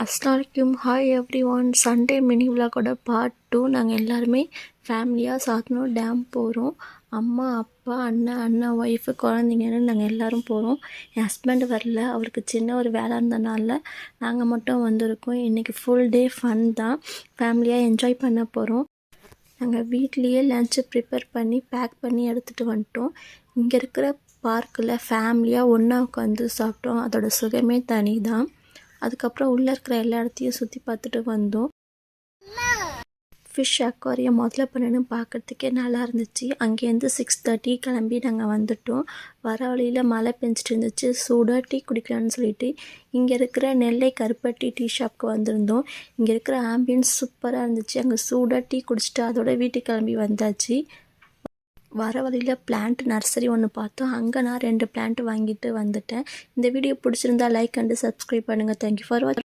அஸ்ஸலாமுஅலைக்கும். Hi everyone. Sunday mini விலாகோட part 2. நாங்கள் எல்லாருமே ஃபேமிலியாக சாத்தனூர் டேம் போகிறோம். அம்மா, அப்பா, அண்ணா ஒய்ஃபு, குழந்தைங்கன்னு நாங்கள் எல்லோரும் போகிறோம். என் ஹஸ்பண்ட் வரல, அவருக்கு சின்ன ஒரு வேலை இருந்தனால நாங்கள் மட்டும் வந்திருக்கோம். இன்றைக்கி ஃபுல் டே ஃபன் தான். ஃபேமிலியாக என்ஜாய் பண்ண போகிறோம். நாங்கள் வீட்லேயே லஞ்சு ப்ரிப்பேர் பண்ணி பேக் பண்ணி எடுத்துகிட்டு வந்துட்டோம். இங்கே இருக்கிற பார்க்கில் ஃபேமிலியாக ஒன்றா உட்காந்து சாப்பிட்டோம். அதோட சுகமே தனி தான். அதுக்கப்புறம் உள்ளே இருக்கிற எல்லா இடத்தையும் சுற்றி பார்த்துட்டு வந்தோம். ஃபிஷ் அக்வாரியம் முதல்ல பண்ணணும்னு பார்க்குறதுக்கே நல்லா இருந்துச்சு. அங்கேருந்து 6:30 கிளம்பி நாங்கள் வந்துவிட்டோம். வர வழியில் மழை பெஞ்சிட்டு இருந்துச்சு. சூடாக டீ குடிக்கலான்னு சொல்லிட்டு இங்கே இருக்கிற நெல்லை கருப்பட்டி டீ ஷாப்க்கு வந்திருந்தோம். இங்கே இருக்கிற ஆம்பியன்ஸ் சூப்பராக இருந்துச்சு. அங்கே சூடாக டீ குடிச்சிட்டு அதோட வீட்டுக்கு கிளம்பி வந்தாச்சு. வர வழியில் பிளான்ட் நர்சரி ஒன்று பார்த்தோம். அங்கே நான் 2 பிளான்ட் வாங்கிட்டு வந்துட்டேன். இந்த வீடியோ பிடிச்சிருந்தா லைக் அண்டு சப்ஸ்கிரைப் பண்ணுங்கள். தேங்க்யூ ஃபார் வாட்சிங்.